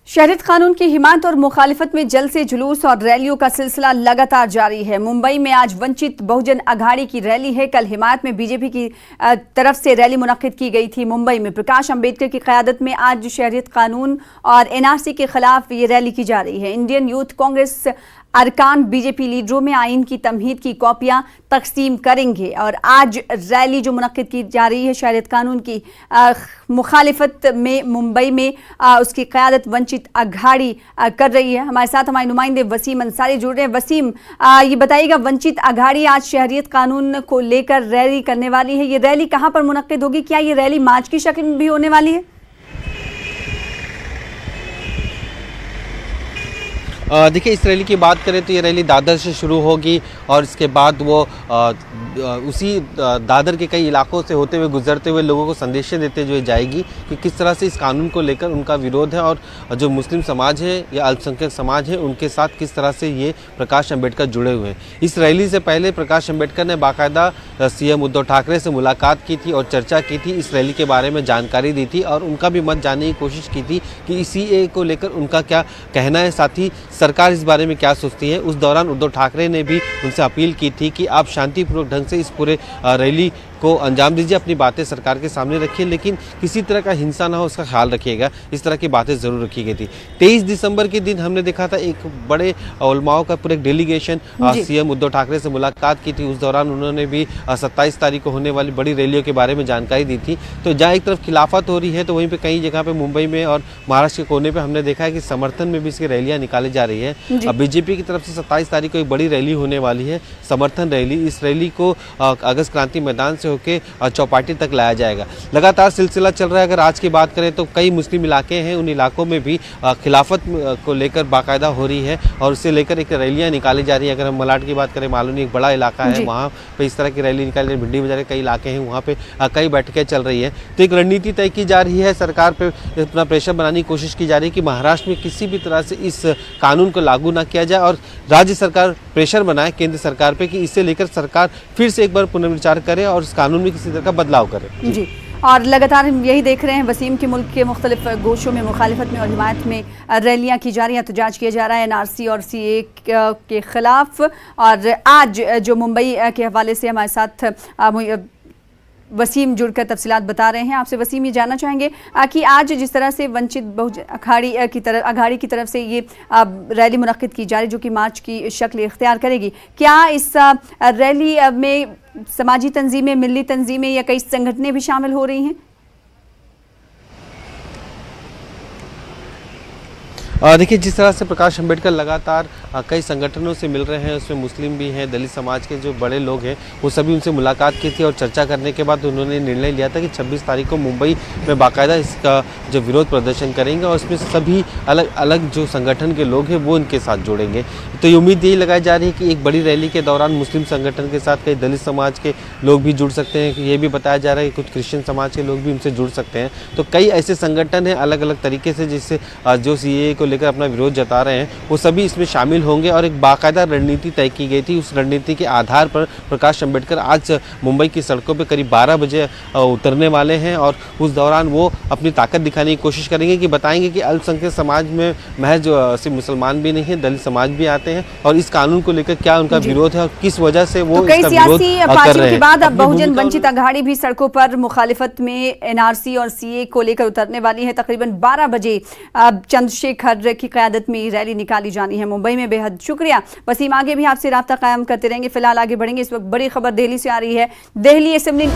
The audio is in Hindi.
शहरियत कानून की हिमायत और मुखालिफत में जल से जुलूस और रैलियों का सिलसिला लगातार जारी है। मुंबई में आज वंचित बहुजन अघाड़ी की रैली है। कल हिमायत में बीजेपी की तरफ से रैली मुनक्किद की गई थी। मुंबई में प्रकाश अंबेडकर की क़यादत में आज शहरियत कानून और एनआरसी के खिलाफ ये रैली की जा रही है। इंडियन यूथ कांग्रेस अरकान बीजेपी लीडरों में आइन की तमहीद की कॉपियां तकसीम करेंगे और आज रैली जो मुनक्किद की जा रही है शहरियत कानून की मुखालिफत में मुंबई में उसकी क़यादत वंचित अघाड़ी कर रही है। हमारे साथ हमारे नुमाइंदे वसीम अंसारी जुड़ रहे हैं। वसीम, ये बताइएगा, वंचित अघाड़ी आज शहरियत कानून को लेकर रैली करने वाली है। ये रैली कहां पर मुनक्किद होगी? क्या ये रैली मार्च की शक्ल में भी होने वाली है? देखिए, इस रैली की बात करें तो ये रैली दादर से शुरू होगी और इसके बाद वो उसी दादर के कई इलाकों से होते हुए गुजरते हुए लोगों को संदेशें देते हुए जाएगी कि किस तरह से इस कानून को लेकर उनका विरोध है और जो मुस्लिम समाज है या अल्पसंख्यक समाज है उनके साथ किस तरह से ये प्रकाश अंबेडकर जुड़े हुए हैं। इस रैली से पहले प्रकाश अंबेडकर ने बाकायदा सीएम उद्धव ठाकरे से मुलाकात की थी और चर्चा की थी, इस रैली के बारे में जानकारी दी थी और उनका भी मत जानने की कोशिश की थी कि सीएए को लेकर उनका क्या कहना है, साथ ही सरकार इस बारे में क्या सोचती है। उस दौरान उद्धव ठाकरे ने भी उनसे अपील की थी कि आप शांतिपूर्वक ढंग से इस पूरे रैली को अंजाम दीजिए, अपनी बातें सरकार के सामने रखिए, लेकिन किसी तरह का हिंसा ना हो उसका ख्याल रखिएगा। इस तरह की बातें ज़रूर रखी गई थी। 23 दिसंबर के दिन हमने देखा था एक बड़े उलमाओं का पूरा डेलीगेशन सीएम उद्धव ठाकरे से मुलाकात की थी। उस दौरान उन्होंने भी 27 तारीख को होने वाली बड़ी रैलियों के बारे में जानकारी दी थी। तो जहाँ एक तरफ खिलाफत हो रही है तो वहीं पर कई जगह पर मुंबई में और महाराष्ट्र के कोने पर हमने देखा है कि समर्थन में भी इसकी रैलियाँ निकाली जा रही है। अब बीजेपी की तरफ से 27 तारीख को एक बड़ी रैली होने वाली है, समर्थन रैली। इस रैली को अगस्त क्रांति मैदान से होकर चौपाटी तक लाया जाएगा। लगातार सिलसिला चल रहा है। अगर आज की बात करें तो कई मुस्लिम इलाके हैं, उन इलाकों में भी खिलाफत को लेकर बाकायदा हो रही है और उसे लेकर एक रैलियां निकाली जा रही है। अगर हम मलाड की बात करें, मालूनी एक बड़ा इलाका है, वहाँ पे इस तरह की रैली निकाली रही है। भिंडी बाजार के कई इलाके हैं, वहाँ पे कई बैठकें चल रही है। तो एक रणनीति तय की जा रही है, सरकार पे अपना प्रेशर बनाने की कोशिश की जा रही है कि महाराष्ट्र में किसी भी तरह से इस कानून को लागू ना किया जाए और राज्य सरकार प्रेशर बनाए केंद्र सरकार पे कि इसे लेकर सरकार फिर से एक बार पुनर्विचार करे और इस कानून में किसी तरह का बदलाव करे। जी, और लगातार हम यही देख रहे हैं वसीम के मुल्क के मुख्तलिफ गोशों में मुखालिफत में और हिमायत में रैलियां की जा रही हैं, एहतजाज किया जा रहा है एनआरसी और सीए के खिलाफ। और आज जो मुंबई के हवाले से हमारे साथ वसीम जुड़कर तफसीलात बता रहे हैं। आपसे वसीम ये जानना चाहेंगे कि आज जिस तरह से वंचित बहुजन अघाड़ी की तरफ से ये रैली मुनक्किद की जा रही जो कि मार्च की शक्ल इख्तियार करेगी, क्या इस रैली में समाजी तंजीमें, मिली तंजीमें या कई संगठनें भी शामिल हो रही हैं? देखिए, जिस तरह से प्रकाश अंबेडकर लगातार कई संगठनों से मिल रहे हैं, उसमें मुस्लिम भी हैं, दलित समाज के जो बड़े लोग हैं वो सभी उनसे मुलाकात की थी और चर्चा करने के बाद उन्होंने निर्णय लिया था कि 26 तारीख को मुंबई में बाकायदा इसका जो विरोध प्रदर्शन करेंगे और इसमें सभी अलग अलग जो संगठन के लोग हैं वो इनके साथ जोड़ेंगे। तो ये उम्मीद यही लगाई जा रही है कि एक बड़ी रैली के दौरान मुस्लिम संगठन के साथ कई दलित समाज के लोग भी जुड़ सकते हैं। कि ये भी बताया जा रहा है कि कुछ क्रिश्चियन समाज के लोग भी उनसे जुड़ सकते हैं। तो कई ऐसे संगठन हैं अलग अलग तरीके से जिससे जो सीएए को लेकर अपना विरोध जता रहे हैं वो सभी इसमें शामिल होंगे और एक बाकायदा रणनीति तय की गई थी। उस रणनीति के आधार पर प्रकाश अंबेडकर आज मुंबई की सड़कों पर करीब 12 बजे उतरने वाले हैं और उस दौरान वो अपनी ताकत दिखाने की कोशिश करेंगे कि बताएंगे कि अल्पसंख्यक समाज में महज सिर्फ मुसलमान भी नहीं है, दलित समाज भी आते हैं और इस कानून को लेकर क्या उनका विरोध है और किस वजह से वो इसका विरोध कर रहे हैं। के बाद अब बहुजन वंचित अघाड़ी भी सड़कों पर मुखालिफत में एनआरसी और सीए को लेकर उतरने वाली है। तकरीबन 12 बजे चंद्रशेखर की क़यादत में रैली निकाली जानी है मुंबई में। बेहद शुक्रिया वसीम, आगे भी आपसे राब्ता कायम करते रहेंगे। फिलहाल आगे बढ़ेंगे। इस वक्त बड़ी खबर दिल्ली से आ रही है। दिल्ली असेंबली